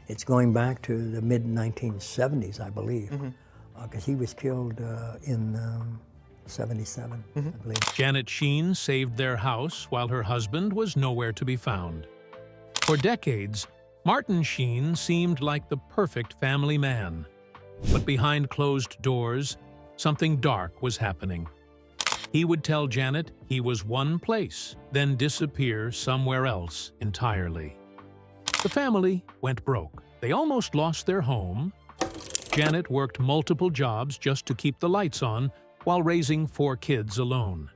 It's going back to the mid-1970s, I believe, because he was killed in 77, I believe. Janet Sheen saved their house while her husband was nowhere to be found. For decades, Martin Sheen seemed like the perfect family man. But behind closed doors, something dark was happening. He would tell Janet he was one place, then disappear somewhere else entirely. The family went broke. They almost lost their home. Janet worked multiple jobs just to keep the lights on while raising 4 kids alone.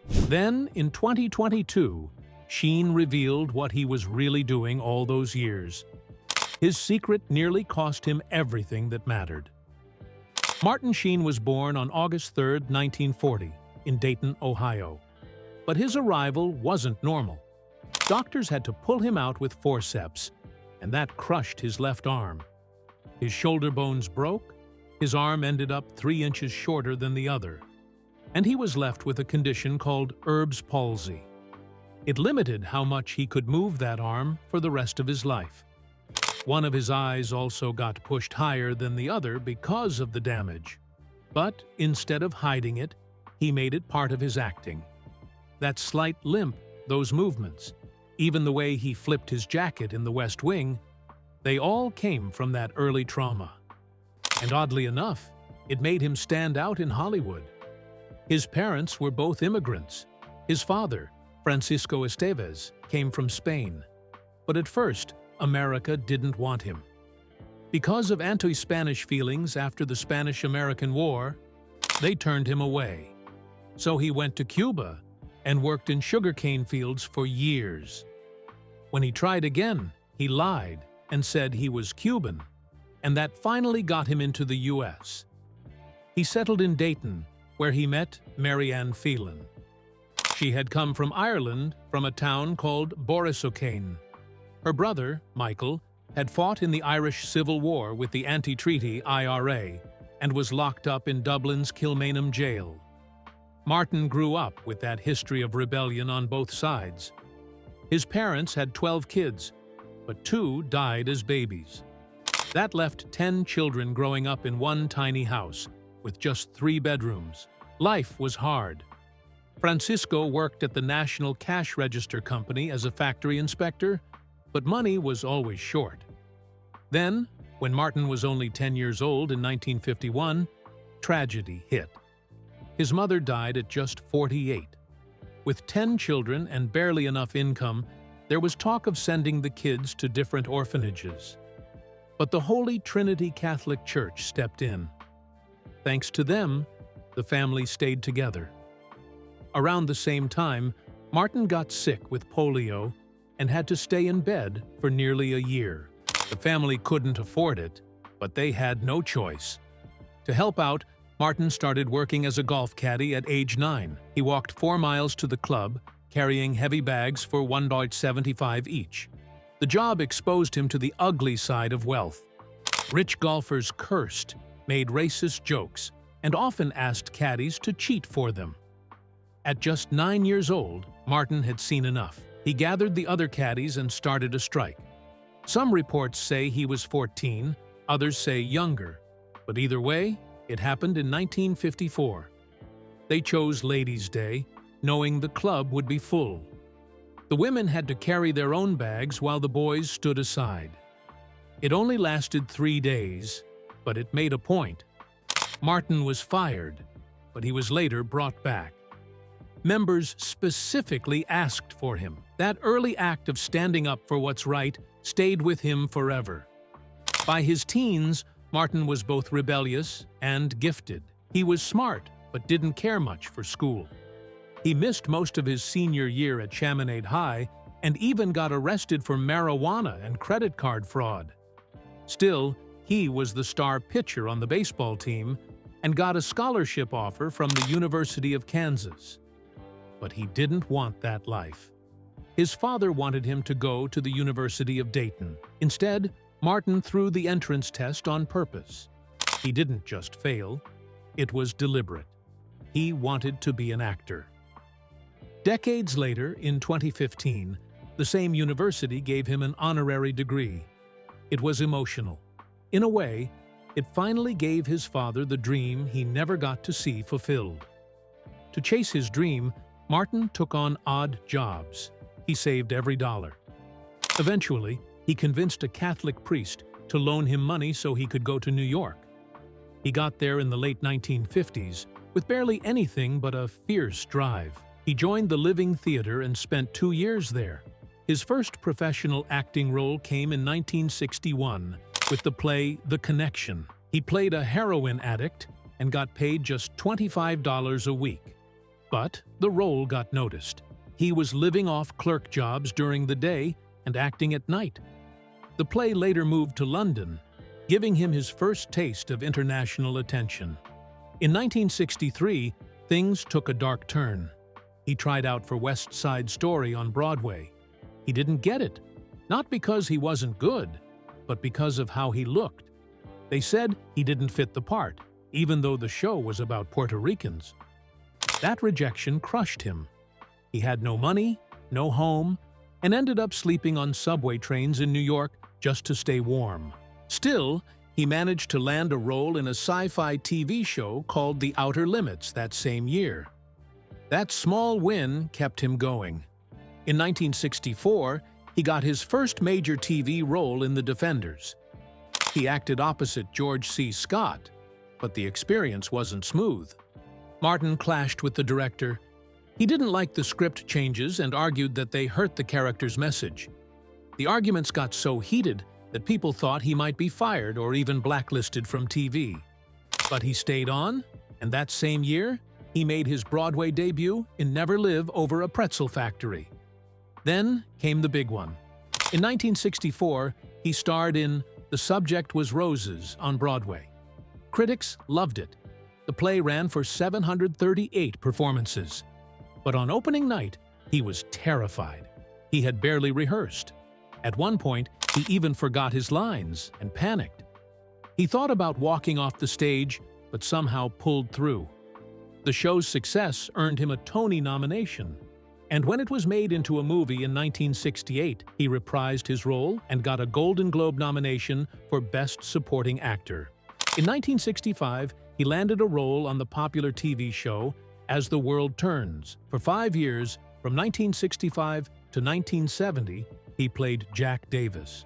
Then, in 2022, Sheen revealed what he was really doing all those years. His secret nearly cost him everything that mattered. Martin Sheen was born on August 3, 1940, in Dayton, Ohio. But his arrival wasn't normal. Doctors had to pull him out with forceps, and that crushed his left arm. His shoulder bones broke, his arm ended up 3 inches shorter than the other, and he was left with a condition called Erb's palsy. It limited how much he could move that arm for the rest of his life. One of his eyes also got pushed higher than the other because of the damage. But instead of hiding it, he made it part of his acting. That slight limp, those movements, even the way he flipped his jacket in the West Wing, they all came from that early trauma. And oddly enough, it made him stand out in Hollywood. His parents were both immigrants. His father, Francisco Estevez, came from Spain. But at first, America didn't want him. Because of anti-Spanish feelings after the Spanish-American War, they turned him away. So he went to Cuba and worked in sugarcane fields for years. When he tried again, he lied and said he was Cuban, and that finally got him into the U.S. He settled in Dayton, where he met Mary Ann Phelan. She had come from Ireland, from a town called Borrisokane. Her brother, Michael, had fought in the Irish Civil War with the anti-treaty IRA and was locked up in Dublin's Kilmainham jail. Martin grew up with that history of rebellion on both sides. His parents had 12 kids, but 2 died as babies. That left 10 children growing up in one tiny house, with just 3 bedrooms. Life was hard. Francisco worked at the National Cash Register Company as a factory inspector, but money was always short. Then, when Martin was only 10 years old in 1951, tragedy hit. His mother died at just 48. With 10 children and barely enough income, there was talk of sending the kids to different orphanages. But the Holy Trinity Catholic Church stepped in. Thanks to them, the family stayed together. Around the same time, Martin got sick with polio and had to stay in bed for nearly a year. The family couldn't afford it, but they had no choice. To help out, Martin started working as a golf caddy at age 9. He walked 4 miles to the club, carrying heavy bags for $1.75 each. The job exposed him to the ugly side of wealth. Rich golfers cursed, made racist jokes, and often asked caddies to cheat for them. At just 9 years old, Martin had seen enough. He gathered the other caddies and started a strike. Some reports say he was 14, others say younger. But either way, it happened in 1954. They chose Ladies' Day, knowing the club would be full. The women had to carry their own bags while the boys stood aside. It only lasted 3 days, but it made a point. Martin was fired, but he was later brought back. Members specifically asked for him. That early act of standing up for what's right stayed with him forever. By his teens, Martin was both rebellious and gifted. He was smart, but didn't care much for school. He missed most of his senior year at Chaminade High and even got arrested for marijuana and credit card fraud. Still, he was the star pitcher on the baseball team and got a scholarship offer from the University of Kansas. But he didn't want that life. His father wanted him to go to the University of Dayton. Instead, Martin threw the entrance test on purpose. He didn't just fail. It was deliberate. He wanted to be an actor. Decades later, in 2015, the same university gave him an honorary degree. It was emotional. In a way, it finally gave his father the dream he never got to see fulfilled. To chase his dream, Martin took on odd jobs. He saved every dollar. Eventually, he convinced a Catholic priest to loan him money so he could go to New York. He got there in the late 1950s with barely anything but a fierce drive. He joined the Living Theater and spent 2 years there. His first professional acting role came in 1961 with the play The Connection. He played a heroin addict and got paid just $25 a week. But the role got noticed. He was living off clerk jobs during the day and acting at night. The play later moved to London, giving him his first taste of international attention. In 1963, things took a dark turn. He tried out for West Side Story on Broadway. He didn't get it, not because he wasn't good, but because of how he looked. They said he didn't fit the part, even though the show was about Puerto Ricans. That rejection crushed him. He had no money, no home, and ended up sleeping on subway trains in New York just to stay warm. Still, he managed to land a role in a sci-fi TV show called The Outer Limits that same year. That small win kept him going. In 1964, he got his first major TV role in The Defenders. He acted opposite George C. Scott, but the experience wasn't smooth. Martin clashed with the director. He didn't like the script changes and argued that they hurt the character's message. The arguments got so heated that people thought he might be fired or even blacklisted from TV. But he stayed on, and that same year, he made his Broadway debut in Never Live Over a Pretzel Factory. Then came the big one. In 1964, he starred in The Subject Was Roses on Broadway. Critics loved it. The play ran for 738 performances. But on opening night, he was terrified. He had barely rehearsed. At one point, he even forgot his lines and panicked. He thought about walking off the stage, but somehow pulled through. The show's success earned him a Tony nomination. And when it was made into a movie in 1968, he reprised his role and got a Golden Globe nomination for Best Supporting Actor. In 1965, he landed a role on the popular TV show As the World Turns. For 5 years, from 1965 to 1970, he played Jack Davis.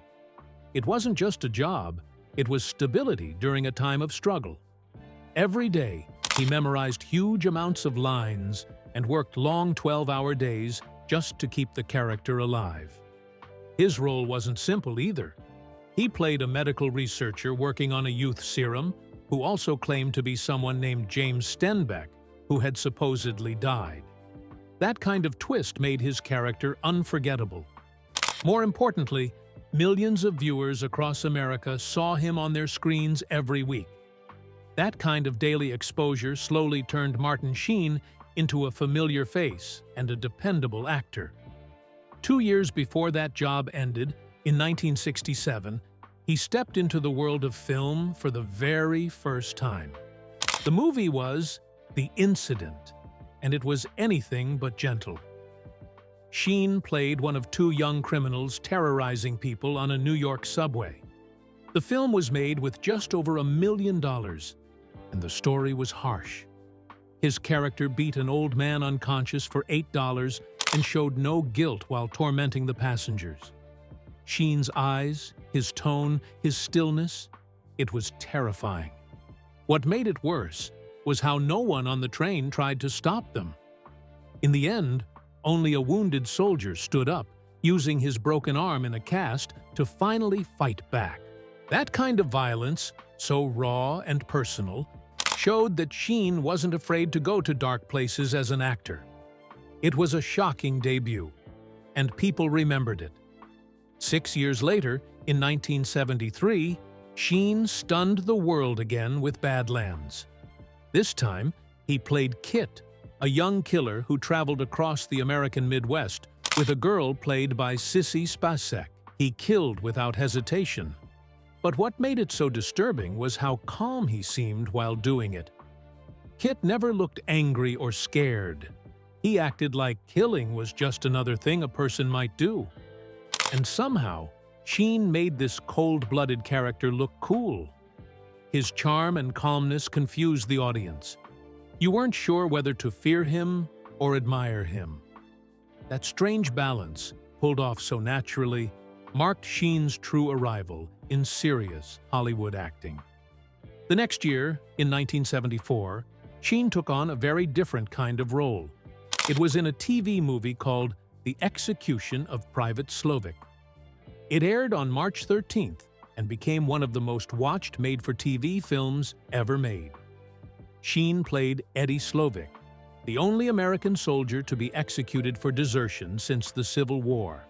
It wasn't just a job, it was stability during a time of struggle. Every day, he memorized huge amounts of lines and worked long 12-hour days just to keep the character alive. His role wasn't simple either. He played a medical researcher working on a youth serum who also claimed to be someone named James Stenbeck, who had supposedly died. That kind of twist made his character unforgettable. More importantly, millions of viewers across America saw him on their screens every week. That kind of daily exposure slowly turned Martin Sheen into a familiar face and a dependable actor. 2 years before that job ended, in 1967, he stepped into the world of film for the very first time. The movie was The Incident, and it was anything but gentle. Sheen played one of 2 young criminals terrorizing people on a New York subway. The film was made with just over $1 million, and the story was harsh. His character beat an old man unconscious for $8 and showed no guilt while tormenting the passengers. Sheen's eyes, his tone, his stillness, it was terrifying. What made it worse was how no one on the train tried to stop them. In the end, only a wounded soldier stood up, using his broken arm in a cast to finally fight back. That kind of violence, so raw and personal, showed that Sheen wasn't afraid to go to dark places as an actor. It was a shocking debut, and people remembered it. 6 years later, in 1973, Sheen stunned the world again with Badlands. This time, he played Kit, a young killer who traveled across the American Midwest with a girl played by Sissy Spacek. He killed without hesitation. But what made it so disturbing was how calm he seemed while doing it. Kit never looked angry or scared. He acted like killing was just another thing a person might do. And somehow, Sheen made this cold-blooded character look cool. His charm and calmness confused the audience. You weren't sure whether to fear him or admire him. That strange balance, pulled off so naturally, marked Sheen's true arrival in serious Hollywood acting. The next year, in 1974, Sheen took on a very different kind of role. It was in a TV movie called The Execution of Private Slovik. It aired on March 13th and became one of the most watched made-for-TV films ever made. Sheen played Eddie Slovik, the only American soldier to be executed for desertion since the Civil War.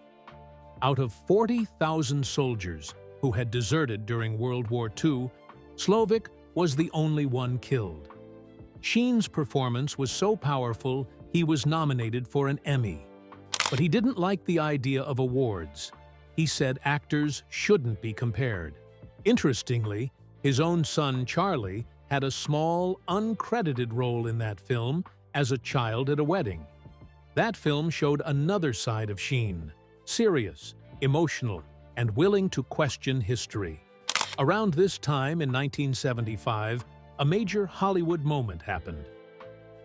Out of 40,000 soldiers who had deserted during World War II, Slovik was the only one killed. Sheen's performance was so powerful he was nominated for an Emmy. But he didn't like the idea of awards. He said actors shouldn't be compared. Interestingly, his own son Charlie had a small, uncredited role in that film as a child at a wedding. That film showed another side of Sheen, serious, emotional, and willing to question history. Around this time in 1975, a major Hollywood moment happened.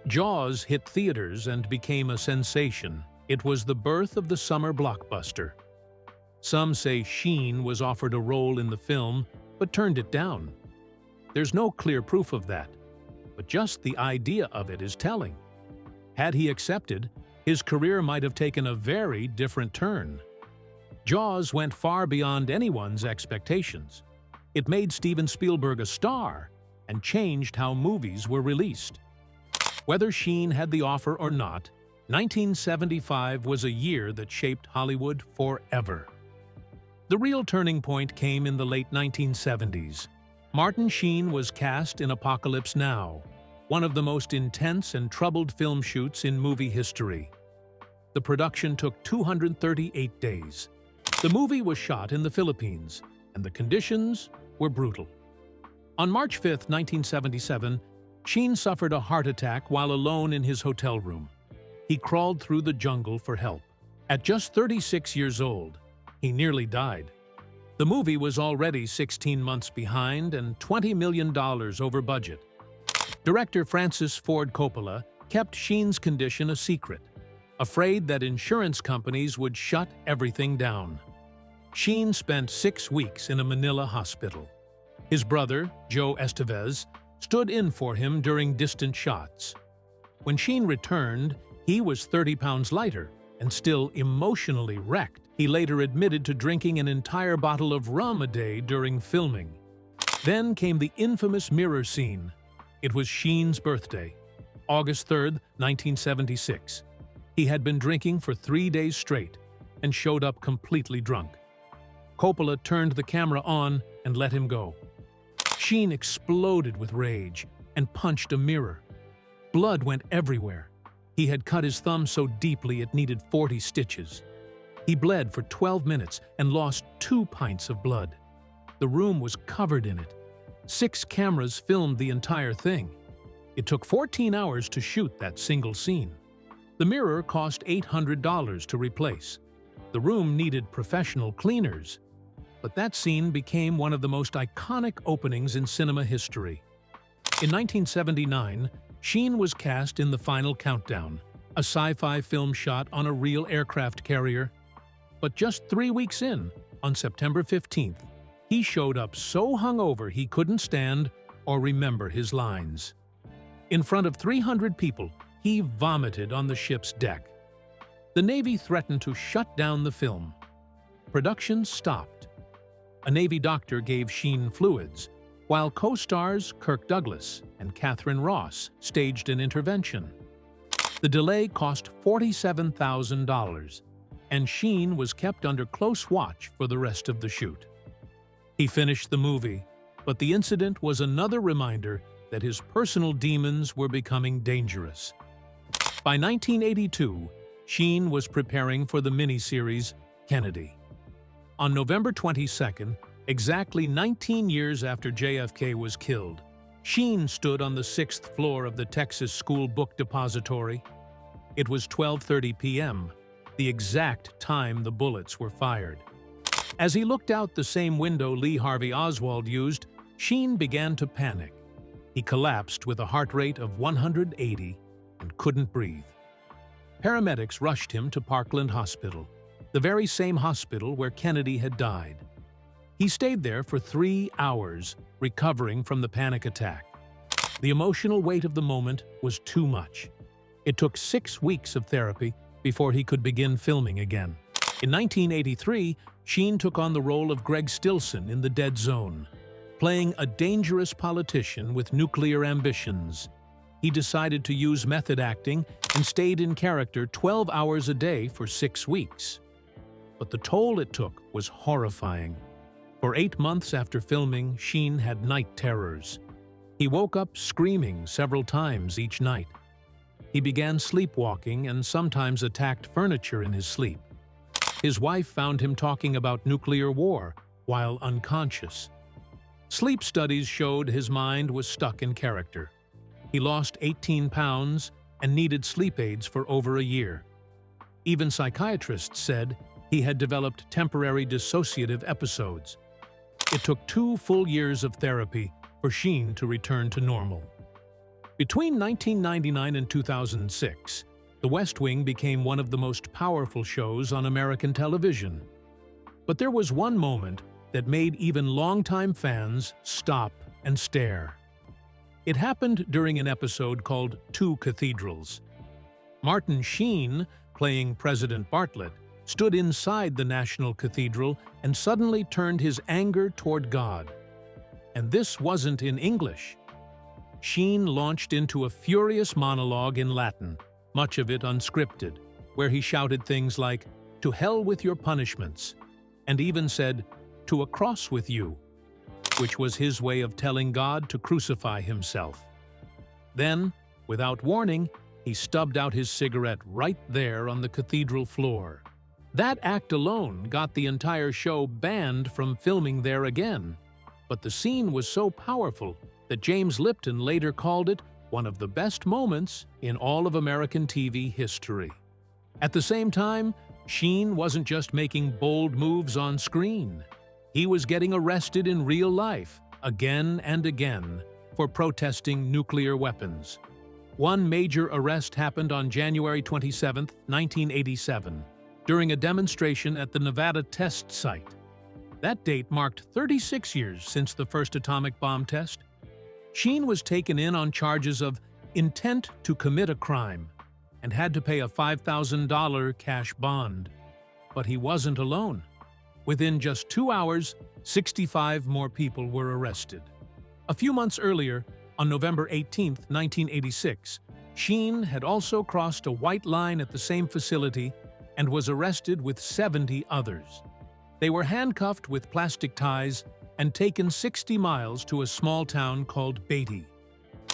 Jaws hit theaters and became a sensation. It was the birth of the summer blockbuster. Some say Sheen was offered a role in the film, but turned it down. There's no clear proof of that, but just the idea of it is telling. Had he accepted, his career might have taken a very different turn. Jaws went far beyond anyone's expectations. It made Steven Spielberg a star and changed how movies were released. Whether Sheen had the offer or not, 1975 was a year that shaped Hollywood forever. The real turning point came in the late 1970s. Martin Sheen was cast in Apocalypse Now, one of the most intense and troubled film shoots in movie history. The production took 238 days. The movie was shot in the Philippines, and the conditions were brutal. On March 5, 1977, Sheen suffered a heart attack while alone in his hotel room. He crawled through the jungle for help. At just 36 years old, he nearly died. The movie was already 16 months behind and $20 million over budget. Director Francis Ford Coppola kept Sheen's condition a secret, afraid that insurance companies would shut everything down. Sheen spent 6 weeks in a Manila hospital. His brother, Joe Estevez, stood in for him during distant shots. When Sheen returned, he was 30 pounds lighter and still emotionally wrecked. He later admitted to drinking an entire bottle of rum a day during filming. Then came the infamous mirror scene. It was Sheen's birthday, August 3, 1976. He had been drinking for 3 days straight and showed up completely drunk. Coppola turned the camera on and let him go. Sheen exploded with rage and punched a mirror. Blood went everywhere. He had cut his thumb so deeply it needed 40 stitches. He bled for 12 minutes and lost 2 pints of blood. The room was covered in it. 6 cameras filmed the entire thing. It took 14 hours to shoot that single scene. The mirror cost $800 to replace. The room needed professional cleaners. But that scene became one of the most iconic openings in cinema history. In 1979, Sheen was cast in The Final Countdown, a sci-fi film shot on a real aircraft carrier. But just 3 weeks in, on September 15th, he showed up so hungover he couldn't stand or remember his lines. In front of 300 people, he vomited on the ship's deck. The Navy threatened to shut down the film. Production stopped. A Navy doctor gave Sheen fluids, while co-stars Kirk Douglas and Catherine Ross staged an intervention. The delay cost $47,000. And Sheen was kept under close watch for the rest of the shoot. He finished the movie, but the incident was another reminder that his personal demons were becoming dangerous. By 1982, Sheen was preparing for the miniseries Kennedy. On November 22nd, exactly 19 years after JFK was killed, Sheen stood on the 6th floor of the Texas School Book Depository. It was 12:30 p.m., the exact time the bullets were fired. As he looked out the same window Lee Harvey Oswald used, Sheen began to panic. He collapsed with a heart rate of 180 and couldn't breathe. Paramedics rushed him to Parkland Hospital, the very same hospital where Kennedy had died. He stayed there for 3 hours, recovering from the panic attack. The emotional weight of the moment was too much. It took 6 weeks of therapy before he could begin filming again. In 1983, Sheen took on the role of Greg Stilson in The Dead Zone, playing a dangerous politician with nuclear ambitions. He decided to use method acting and stayed in character 12 hours a day for 6 weeks. But the toll it took was horrifying. For 8 months after filming, Sheen had night terrors. He woke up screaming several times each night. He began sleepwalking and sometimes attacked furniture in his sleep. His wife found him talking about nuclear war while unconscious. Sleep studies showed his mind was stuck in character. He lost 18 pounds and needed sleep aids for over a year. Even psychiatrists said he had developed temporary dissociative episodes. It took 2 full years of therapy for Sheen to return to normal. Between 1999 and 2006, The West Wing became one of the most powerful shows on American television. But there was one moment that made even longtime fans stop and stare. It happened during an episode called Two Cathedrals. Martin Sheen, playing President Bartlett, stood inside the National Cathedral and suddenly turned his anger toward God. And this wasn't in English. Sheen launched into a furious monologue in Latin, much of it unscripted, where he shouted things like, "To hell with your punishments," and even said, "To a cross with you," which was his way of telling God to crucify himself. Then, without warning, he stubbed out his cigarette right there on the cathedral floor. That act alone got the entire show banned from filming there again. But the scene was so powerful that James Lipton later called it one of the best moments in all of American TV history. At the same time, Sheen wasn't just making bold moves on screen. He was getting arrested in real life, again and again, for protesting nuclear weapons. One major arrest happened on January 27, 1987, during a demonstration at the Nevada test site. That date marked 36 years since the first atomic bomb test. Sheen was taken in on charges of intent to commit a crime and had to pay a $5,000 cash bond. But he wasn't alone. Within just 2 hours, 65 more people were arrested. A few months earlier, on November 18, 1986, Sheen had also crossed a white line at the same facility and was arrested with 70 others. They were handcuffed with plastic ties and taken 60 miles to a small town called Beatty.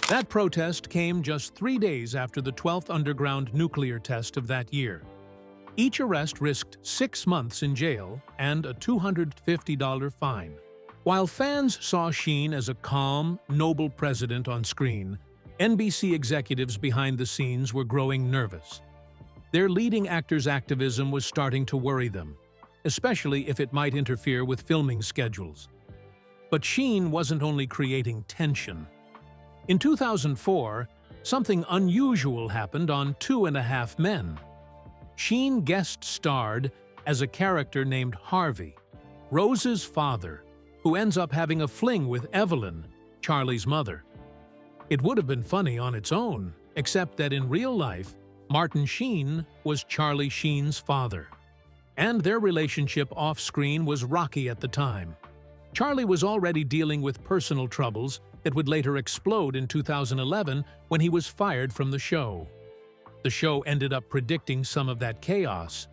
That protest came just 3 days after the 12th underground nuclear test of that year. Each arrest risked 6 months in jail and a $250 fine. While fans saw Sheen as a calm, noble president on screen, NBC executives behind the scenes were growing nervous. Their leading actor's activism was starting to worry them, especially if it might interfere with filming schedules. But Sheen wasn't only creating tension. In 2004, something unusual happened on 2.5 Men. Sheen guest starred as a character named Harvey, Rose's father, who ends up having a fling with Evelyn, Charlie's mother. It would have been funny on its own, except that in real life, Martin Sheen was Charlie Sheen's father. And their relationship off-screen was rocky at the time. Charlie was already dealing with personal troubles that would later explode in 2011 when he was fired from the show. The show ended up predicting some of that chaos.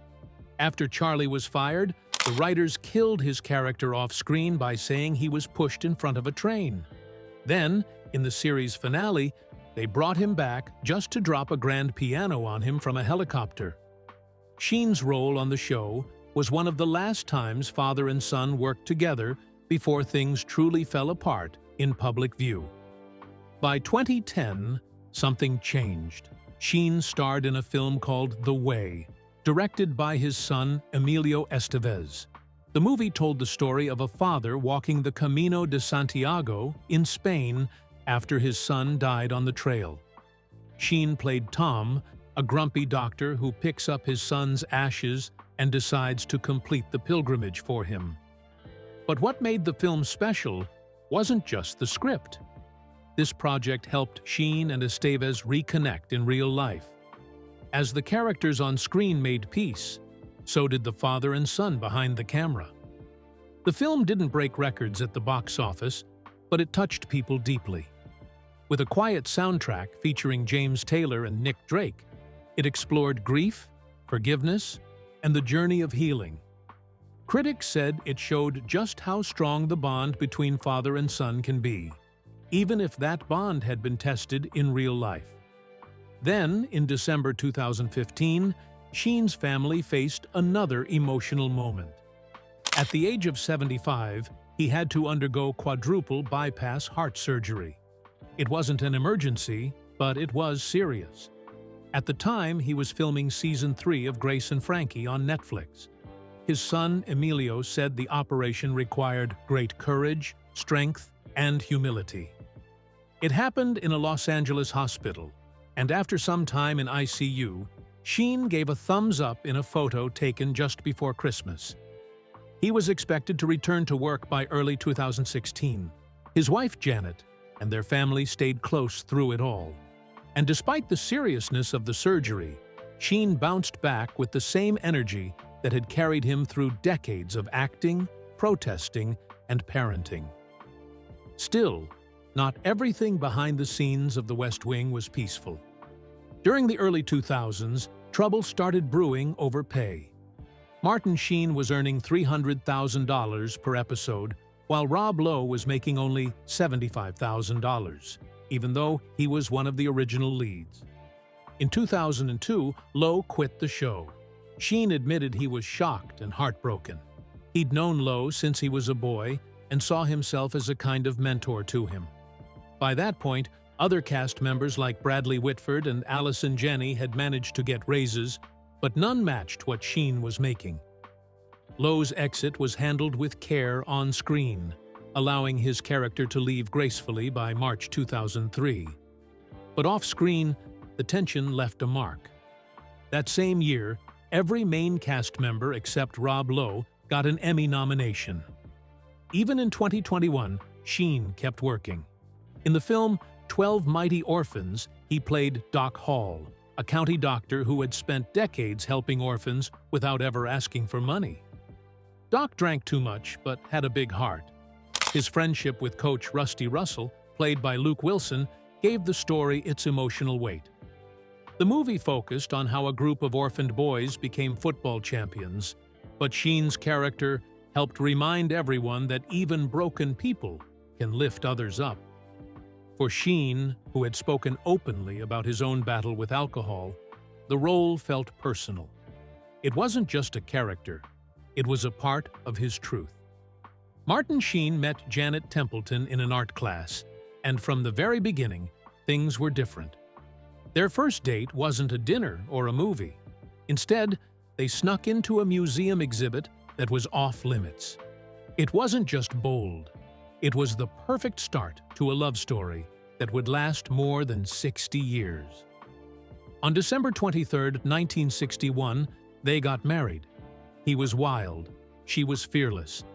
After Charlie was fired, the writers killed his character off-screen by saying he was pushed in front of a train. Then, in the series finale, they brought him back just to drop a grand piano on him from a helicopter. Sheen's role on the show was one of the last times father and son worked together before things truly fell apart in public view. By 2010, something changed. Sheen starred in a film called The Way, directed by his son Emilio Estevez. The movie told the story of a father walking the Camino de Santiago in Spain after his son died on the trail. Sheen played Tom, a grumpy doctor who picks up his son's ashes and decides to complete the pilgrimage for him. But what made the film special wasn't just the script. This project helped Sheen and Estevez reconnect in real life. As the characters on screen made peace, so did the father and son behind the camera. The film didn't break records at the box office, but it touched people deeply. With a quiet soundtrack featuring James Taylor and Nick Drake, it explored grief, forgiveness, and the journey of healing. Critics said it showed just how strong the bond between father and son can be, even if that bond had been tested in real life. Then, in December 2015, Sheen's family faced another emotional moment. At the age of 75, he had to undergo quadruple bypass heart surgery. It wasn't an emergency, but it was serious. At the time, he was filming Season 3 of Grace and Frankie on Netflix. His son, Emilio, said the operation required great courage, strength, and humility. It happened in a Los Angeles hospital, and after some time in ICU, Sheen gave a thumbs up in a photo taken just before Christmas. He was expected to return to work by early 2016. His wife, Janet, and their family stayed close through it all. And despite the seriousness of the surgery, Sheen bounced back with the same energy that had carried him through decades of acting, protesting, and parenting. Still, not everything behind the scenes of The West Wing was peaceful. During the early 2000s, trouble started brewing over pay. Martin Sheen was earning $300,000 per episode, while Rob Lowe was making only $75,000, even though he was one of the original leads. In 2002, Lowe quit the show. Sheen admitted he was shocked and heartbroken. He'd known Lowe since he was a boy and saw himself as a kind of mentor to him. By that point, other cast members like Bradley Whitford and Allison Janney had managed to get raises, but none matched what Sheen was making. Lowe's exit was handled with care on screen, allowing his character to leave gracefully by March 2003. But off-screen, the tension left a mark. That same year, every main cast member except Rob Lowe got an Emmy nomination. Even in 2021, Sheen kept working. In the film 12 Mighty Orphans, he played Doc Hall, a county doctor who had spent decades helping orphans without ever asking for money. Doc drank too much, but had a big heart. His friendship with Coach Rusty Russell, played by Luke Wilson, gave the story its emotional weight. The movie focused on how a group of orphaned boys became football champions, but Sheen's character helped remind everyone that even broken people can lift others up. For Sheen, who had spoken openly about his own battle with alcohol, the role felt personal. It wasn't just a character, it was a part of his truth. Martin Sheen met Janet Templeton in an art class, and from the very beginning, things were different. Their first date wasn't a dinner or a movie. Instead, they snuck into a museum exhibit that was off-limits. It wasn't just bold. It was the perfect start to a love story that would last more than 60 years. On December 23, 1961, they got married. He was wild, she was fearless,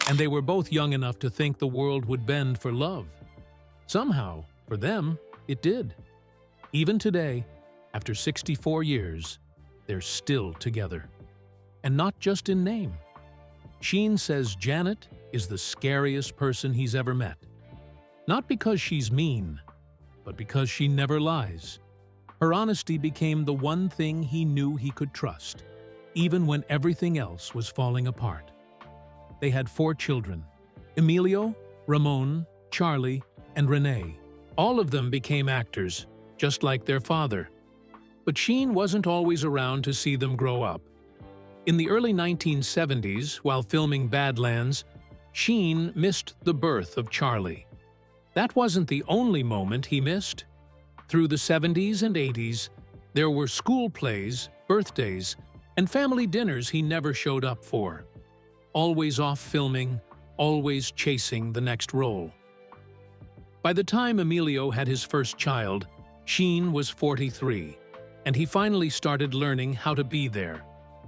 and they were both young enough to think the world would bend for love. Somehow, for them, it did. Even today, after 64 years, they're still together. And not just in name. Sheen says Janet is the scariest person he's ever met. Not because she's mean, but because she never lies. Her honesty became the one thing he knew he could trust, even when everything else was falling apart. They had 4 children: Emilio, Ramon, Charlie, and Renee. All of them became actors, just like their father. But Sheen wasn't always around to see them grow up. In the early 1970s, while filming Badlands, Sheen missed the birth of Charlie. That wasn't the only moment he missed. Through the 70s and 80s, there were school plays, birthdays, and family dinners he never showed up for. always off filming, always chasing the next role. By the time Emilio had his first child, Sheen was 43, and he finally started learning how to be there,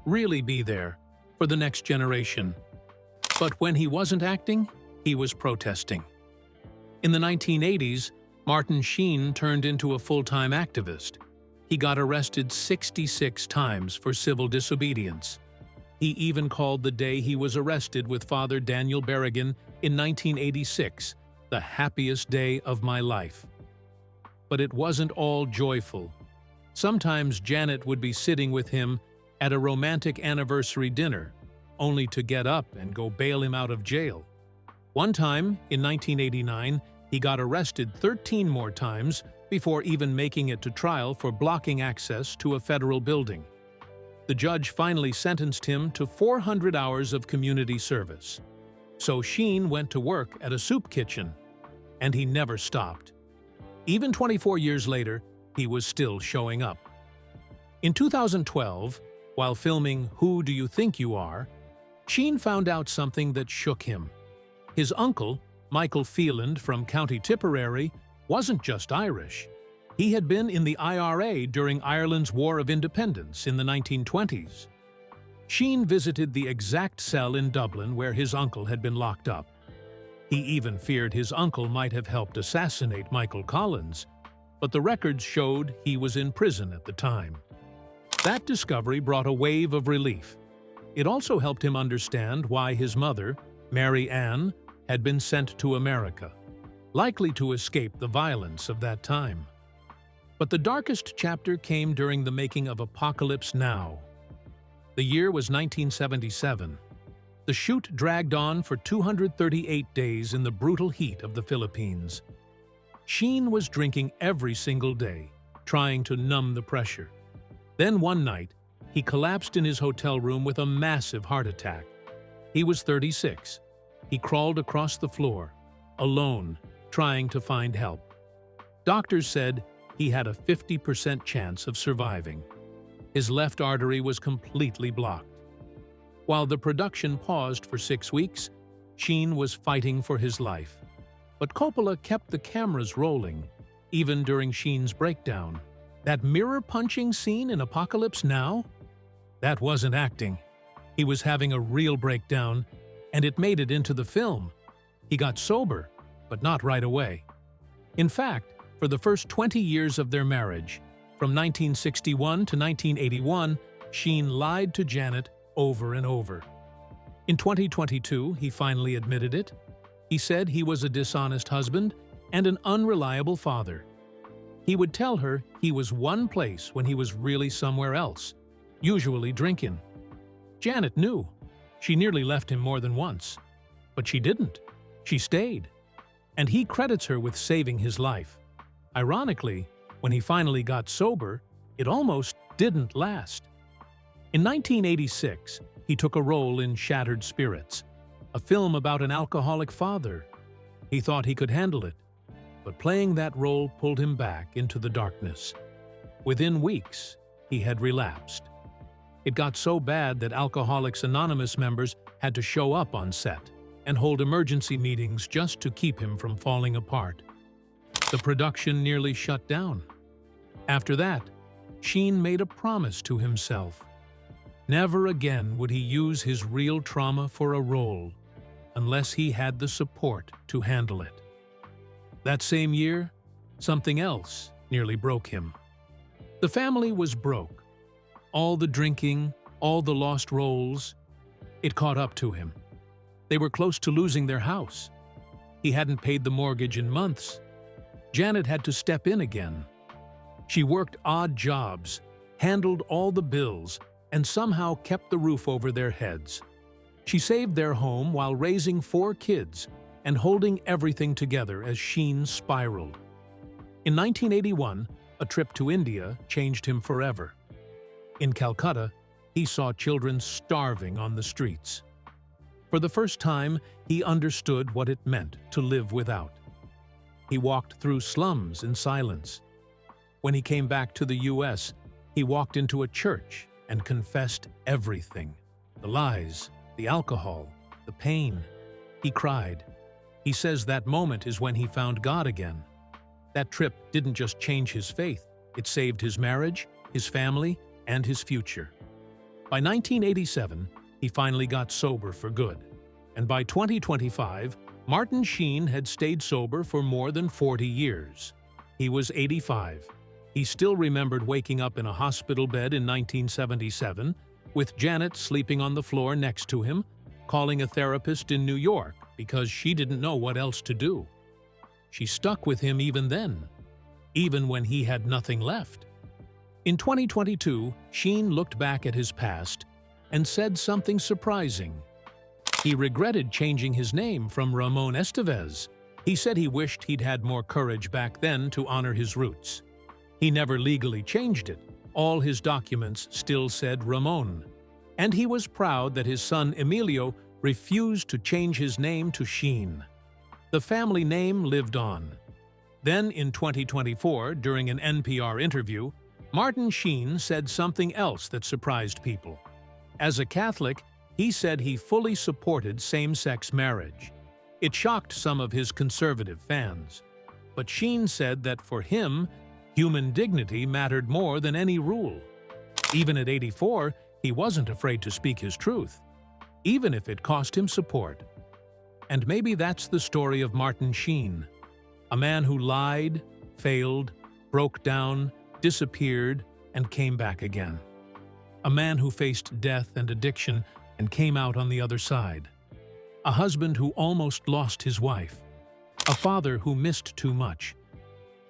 really be there, for the next generation. But when he wasn't acting, he was protesting. In the 1980s, Martin Sheen turned into a full-time activist. He got arrested 66 times for civil disobedience. He even called the day he was arrested with Father Daniel Berrigan in 1986 the happiest day of my life. But it wasn't all joyful. Sometimes Janet would be sitting with him at a romantic anniversary dinner, only to get up and go bail him out of jail. One time, in 1989, he got arrested 13 more times before even making it to trial for blocking access to a federal building. The judge finally sentenced him to 400 hours of community service. So Sheen went to work at a soup kitchen, and he never stopped. Even 24 years later, he was still showing up. In 2012, while filming Who Do You Think You Are?, Sheen found out something that shook him. His uncle, Michael Phelan from County Tipperary, wasn't just Irish. He had been in the IRA during Ireland's War of Independence in the 1920s. Sheen visited the exact cell in Dublin where his uncle had been locked up. He even feared his uncle might have helped assassinate Michael Collins, but the records showed he was in prison at the time. That discovery brought a wave of relief. It also helped him understand why his mother, Mary Ann, had been sent to America, likely to escape the violence of that time. But the darkest chapter came during the making of Apocalypse Now. The year was 1977. The shoot dragged on for 238 days in the brutal heat of the Philippines. Sheen was drinking every single day, trying to numb the pressure. Then one night, he collapsed in his hotel room with a massive heart attack. He was 36. He crawled across the floor, alone, trying to find help. Doctors said he had a 50% chance of surviving. His left artery was completely blocked. While the production paused for 6 weeks, Sheen was fighting for his life. But Coppola kept the cameras rolling, even during Sheen's breakdown. That mirror-punching scene in Apocalypse Now? That wasn't acting. He was having a real breakdown, and it made it into the film. He got sober, but not right away. In fact, for the first 20 years of their marriage, from 1961 to 1981, Sheen lied to Janet over and over. In 2022, he finally admitted it. He said he was a dishonest husband and an unreliable father. He would tell her he was one place when he was really somewhere else, usually drinking. Janet knew. She nearly left him more than once. But she didn't. She stayed. And he credits her with saving his life. Ironically, when he finally got sober, it almost didn't last. In 1986, he took a role in Shattered Spirits, a film about an alcoholic father. He thought he could handle it, but playing that role pulled him back into the darkness. Within weeks, he had relapsed. It got so bad that Alcoholics Anonymous members had to show up on set and hold emergency meetings just to keep him from falling apart. The production nearly shut down. After that, Sheen made a promise to himself. Never again would he use his real trauma for a role, unless he had the support to handle it. That same year, something else nearly broke him. The family was broke. All the drinking, all the lost roles, it caught up to him. They were close to losing their house. He hadn't paid the mortgage in months. Janet had to step in again. She worked odd jobs, handled all the bills, and somehow kept the roof over their heads. She saved their home while raising 4 kids and holding everything together as Sheen spiraled. In 1981, a trip to India changed him forever. In Calcutta, he saw children starving on the streets. For the first time, he understood what it meant to live without. He walked through slums in silence. When he came back to the U.S., he walked into a church and confessed everything: the lies, the alcohol, the pain. He cried. He says that moment is when he found God again. That trip didn't just change his faith, it saved his marriage, his family, and his future. By 1987, he finally got sober for good. And by 2025, Martin Sheen had stayed sober for more than 40 years. He was 85. He still remembered waking up in a hospital bed in 1977, with Janet sleeping on the floor next to him, calling a therapist in New York because she didn't know what else to do. She stuck with him even then, even when he had nothing left. In 2022, Sheen looked back at his past and said something surprising. He regretted changing his name from Ramon Estevez. He said he wished he'd had more courage back then to honor his roots. He never legally changed it. All his documents still said Ramon. And he was proud that his son Emilio refused to change his name to Sheen. The family name lived on. Then in 2024, during an NPR interview, Martin Sheen said something else that surprised people. As a Catholic, he said he fully supported same-sex marriage. It shocked some of his conservative fans. But Sheen said that for him, human dignity mattered more than any rule. Even at 84, he wasn't afraid to speak his truth, even if it cost him support. And maybe that's the story of Martin Sheen, a man who lied, failed, broke down, disappeared, and came back again. A man who faced death and addiction and came out on the other side. A husband who almost lost his wife. A father who missed too much.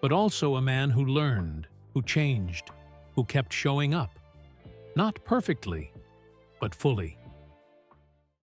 But also a man who learned, who changed, who kept showing up. Not perfectly, but fully.